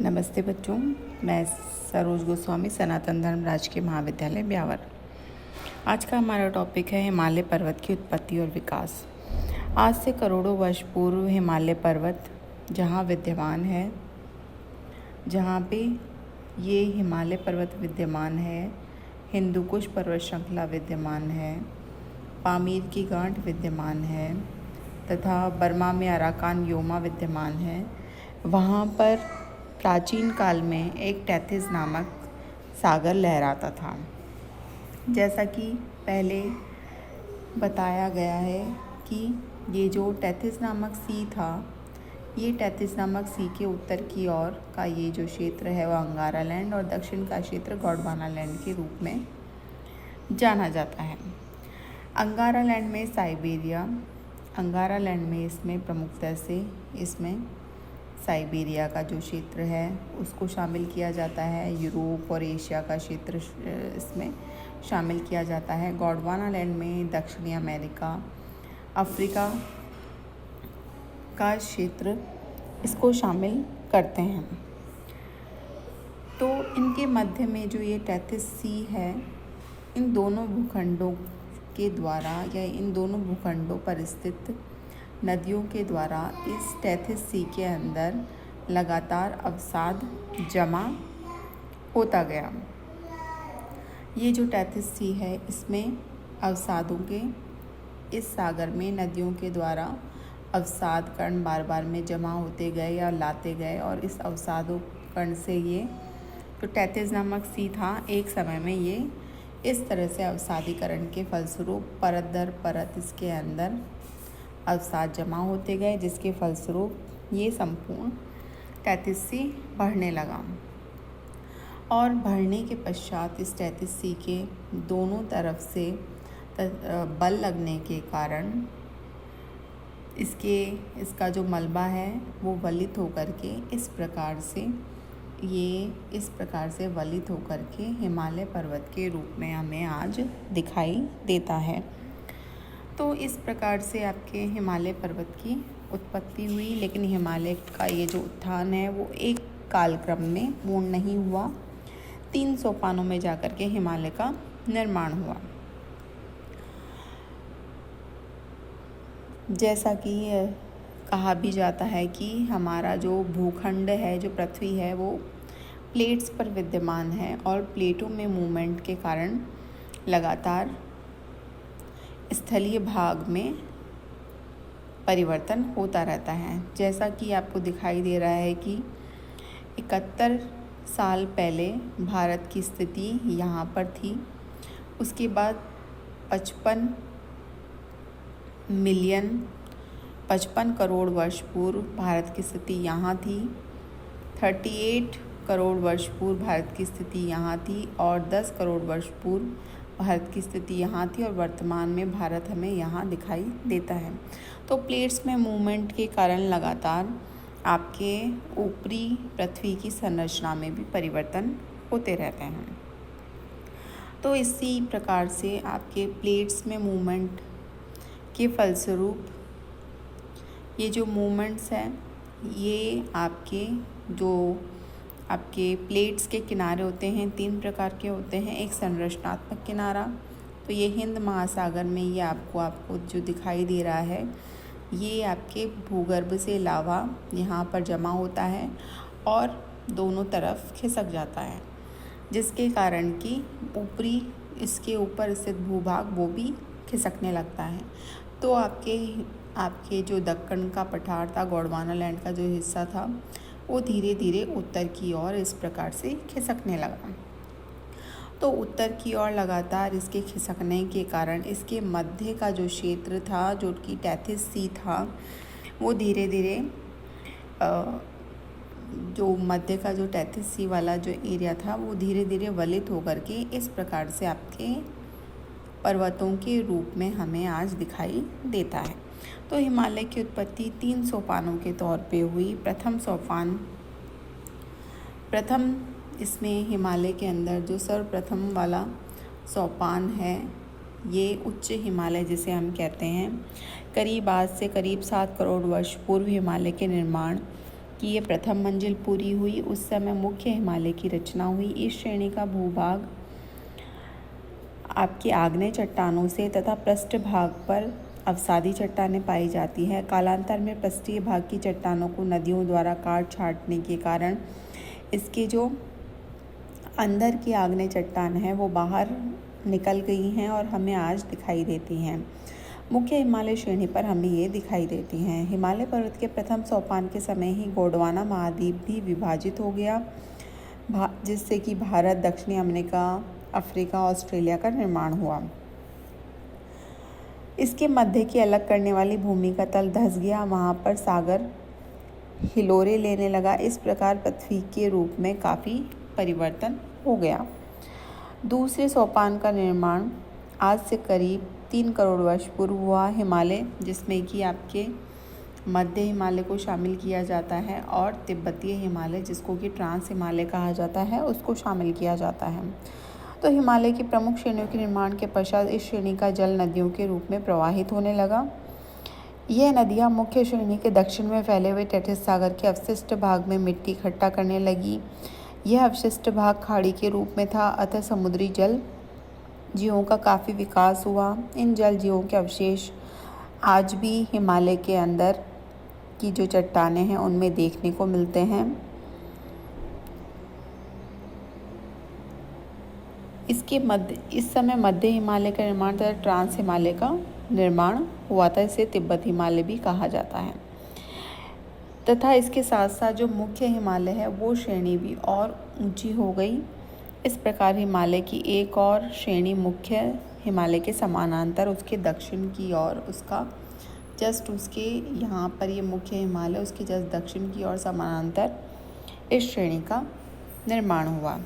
नमस्ते बच्चों, मैं सरोज गोस्वामी, सनातन धर्म राजकीय महाविद्यालय ब्यावर। आज का हमारा टॉपिक है हिमालय पर्वत की उत्पत्ति और विकास। आज से करोड़ों वर्ष पूर्व हिमालय पर्वत जहाँ विद्यमान है, जहाँ पे ये हिमालय पर्वत विद्यमान है, हिंदुकुश पर्वत श्रृंखला विद्यमान है, पामीर की गांठ विद्यमान है तथा बर्मा में अराकान योमा विद्यमान है। वहाँ पर प्राचीन काल में एक टेथिस नामक सागर लहराता था। जैसा कि पहले बताया गया है कि ये जो टेथिस नामक सी था, ये टेथिस नामक सी के उत्तर की ओर का ये जो क्षेत्र है वो अंगारा लैंड और दक्षिण का क्षेत्र गोंडवाना लैंड के रूप में जाना जाता है। अंगारा लैंड में साइबेरिया, अंगारा लैंड में इसमें प्रमुखता से इसमें साइबेरिया का जो क्षेत्र है उसको शामिल किया जाता है। यूरोप और एशिया का क्षेत्र इसमें शामिल किया जाता है। गोंडवाना लैंड में दक्षिणी अमेरिका, अफ्रीका का क्षेत्र इसको शामिल करते हैं। तो इनके मध्य में जो ये टेथिस सी है, इन दोनों भूखंडों के द्वारा या इन दोनों भूखंडों पर स्थित नदियों के द्वारा इस टेथिस सी के अंदर लगातार अवसाद जमा होता गया। ये जो टेथिस सी है, इसमें अवसादों के इस सागर में नदियों के द्वारा अवसाद कण बार बार में जमा होते गए या लाते गए और इस अवसादों कण से ये जो टेथिस नामक सी था, एक समय में ये इस तरह से अवसादीकरण के फलस्वरूप परत दर परत इसके अंदर अवसाद जमा होते गए, जिसके फलस्वरूप ये संपूर्ण टेथिस सी बढ़ने लगा। और बढ़ने के पश्चात इस टेथिस सी के दोनों तरफ से बल लगने के कारण इसका जो मलबा है वो वलित होकर के इस प्रकार से वलित होकर के हिमालय पर्वत के रूप में हमें आज दिखाई देता है। तो इस प्रकार से आपके हिमालय पर्वत की उत्पत्ति हुई, लेकिन हिमालय का ये जो उत्थान है वो एक कालक्रम में पूर्ण नहीं हुआ। 3 सोपानों में जाकर के हिमालय का निर्माण हुआ। जैसा कि कहा भी जाता है कि हमारा जो भूखंड है, जो पृथ्वी है, वो प्लेट्स पर विद्यमान है और प्लेटों में मूवमेंट के कारण लगातार स्थलीय भाग में परिवर्तन होता रहता है। जैसा कि आपको दिखाई दे रहा है कि 71 साल पहले भारत की स्थिति यहाँ पर थी। उसके बाद 55 करोड़ वर्ष पूर्व भारत की स्थिति यहाँ थी। 38 करोड़ वर्ष पूर्व भारत की स्थिति यहाँ थी और 10 करोड़ वर्ष पूर्व भारत की स्थिति यहाँ थी और वर्तमान में भारत हमें यहाँ दिखाई देता है। तो प्लेट्स में मूवमेंट के कारण लगातार आपके ऊपरी पृथ्वी की संरचना में भी परिवर्तन होते रहते हैं। तो इसी प्रकार से आपके प्लेट्स में मूवमेंट के फलस्वरूप ये जो मूवमेंट्स हैं, ये आपके प्लेट्स के किनारे होते हैं, 3 प्रकार के होते हैं। एक संरचनात्मक किनारा, तो ये हिंद महासागर में ये आपको जो दिखाई दे रहा है, ये आपके भूगर्भ से लावा यहाँ पर जमा होता है और दोनों तरफ खिसक जाता है, जिसके कारण कि इसके ऊपर स्थित भूभाग वो भी खिसकने लगता है। तो आपके जो दक्कन का पठार था, गोंडवाना लैंड का जो हिस्सा था, वो धीरे धीरे उत्तर की ओर इस प्रकार से खिसकने लगा। तो उत्तर की ओर लगातार इसके खिसकने के कारण इसके मध्य का जो क्षेत्र था, जो कि टेथिस सी था, वो धीरे धीरे जो मध्य का जो टेथिस सी वाला जो एरिया था, वो धीरे धीरे वलित होकर के इस प्रकार से आपके पर्वतों के रूप में हमें आज दिखाई देता है। तो हिमालय की उत्पत्ति 3 सोपानों के तौर पे हुई। प्रथम इसमें हिमालय के अंदर जो सर्वप्रथम वाला सोपान है, ये उच्च हिमालय जिसे हम कहते हैं, आज से करीब 7 करोड़ वर्ष पूर्व हिमालय के निर्माण कि ये प्रथम मंजिल पूरी हुई, उस समय मुख्य हिमालय की रचना हुई। इस श्रेणी का भूभाग आपके आग्नेय चट्टानों से तथा पृष्ठभाग पर अवसादी चट्टानें पाई जाती है। कालांतर में पृष्ठीय भाग की चट्टानों को नदियों द्वारा काट छाँटने के कारण इसके जो अंदर की आग्नेय चट्टान है वो बाहर निकल गई हैं और हमें आज दिखाई देती हैं। मुख्य हिमालय श्रेणी पर हमें ये दिखाई देती हैं। हिमालय पर्वत के प्रथम सोपान के समय ही गोंडवाना महाद्वीप भी विभाजित हो गया, जिससे कि भारत, दक्षिणी अमेरिका, अफ्रीका, ऑस्ट्रेलिया का निर्माण हुआ। इसके मध्य की अलग करने वाली भूमि का तल धंस गया, वहाँ पर सागर हिलोरे लेने लगा। इस प्रकार पृथ्वी के रूप में काफ़ी परिवर्तन हो गया। दूसरे सोपान का निर्माण आज से करीब 3 करोड़ वर्ष पूर्व हुआ। हिमालय, जिसमें कि आपके मध्य हिमालय को शामिल किया जाता है और तिब्बतीय हिमालय, जिसको कि ट्रांस हिमालय कहा जाता है, उसको शामिल किया जाता है। तो हिमालय की प्रमुख श्रेणियों के निर्माण के पश्चात इस श्रेणी का जल नदियों के रूप में प्रवाहित होने लगा। यह नदियाँ मुख्य श्रेणी के दक्षिण में फैले हुए तैथिस सागर के अवशिष्ट भाग में मिट्टी इकट्ठा करने लगी। यह अवशिष्ट भाग खाड़ी के रूप में था, अतः समुद्री जल जीवों का काफ़ी विकास हुआ। इन जल जीवों के अवशेष आज भी हिमालय के अंदर की जो चट्टानें हैं उनमें देखने को मिलते हैं। इस समय मध्य हिमालय का निर्माण तथा ट्रांस हिमालय का निर्माण हुआ था। इसे तिब्बत हिमालय भी कहा जाता है। तथा इसके साथ साथ जो मुख्य हिमालय है वो श्रेणी भी और ऊंची हो गई। इस प्रकार हिमालय की एक और श्रेणी मुख्य हिमालय के समानांतर उसके दक्षिण की ओर, उसका जस्ट उसके यहाँ पर ये मुख्य हिमालय, उसके जस्ट दक्षिण की ओर समानांतर इस श्रेणी का निर्माण हुआ।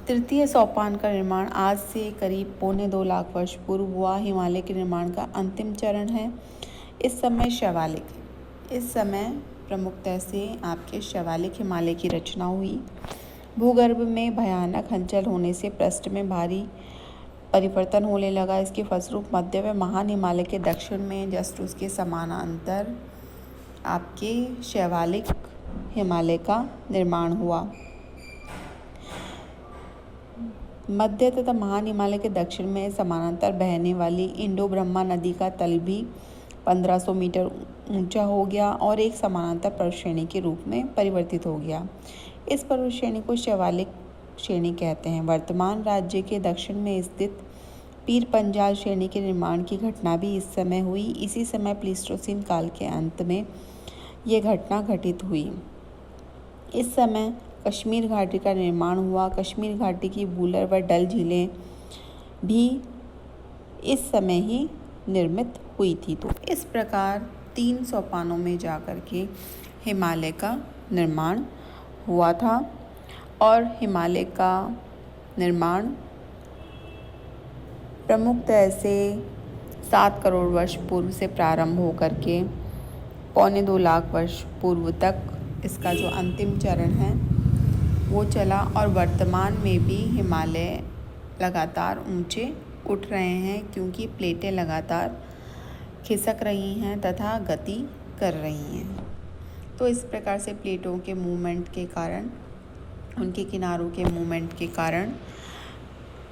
तृतीय सोपान का निर्माण आज से करीब 2.25 लाख वर्ष पूर्व हुआ। हिमालय के निर्माण का अंतिम चरण है। इस समय प्रमुखतः से आपके शैवालिक हिमालय की रचना हुई। भूगर्भ में भयानक हलचल होने से पृष्ठ में भारी परिवर्तन होने लगा। इसके फलस्वरूप मध्य व महान हिमालय के दक्षिण में जस्ट उसके समानांतर आपके शैवालिक हिमालय का निर्माण हुआ। मध्य तथा महान हिमालय के दक्षिण में समानांतर बहने वाली इंडो ब्रह्मा नदी का तल भी 1500 मीटर ऊंचा हो गया और एक समानांतर पर्वत श्रेणी के रूप में परिवर्तित हो गया। इस पर्वत श्रेणी को शैवालिक श्रेणी कहते हैं। वर्तमान राज्य के दक्षिण में स्थित पीर पंजाल श्रेणी के निर्माण की घटना भी इस समय हुई। इसी समय प्लीस्टोसीन काल के अंत में ये घटना घटित हुई। इस समय कश्मीर घाटी का निर्माण हुआ। कश्मीर घाटी की वूलर व डल झीलें भी इस समय ही निर्मित हुई थी। तो इस प्रकार 3 सोपानों में जाकर के हिमालय का निर्माण हुआ था और हिमालय का निर्माण प्रमुखतः से 7 करोड़ वर्ष पूर्व से प्रारंभ होकर के 2.25 लाख वर्ष पूर्व तक इसका जो अंतिम चरण है वो चला और वर्तमान में भी हिमालय लगातार ऊंचे उठ रहे हैं, क्योंकि प्लेटें लगातार खिसक रही हैं तथा गति कर रही हैं। तो इस प्रकार से प्लेटों के मूवमेंट के कारण, उनके किनारों के मूवमेंट के कारण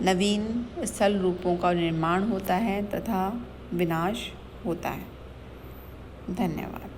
नवीन स्थल रूपों का निर्माण होता है तथा विनाश होता है। धन्यवाद।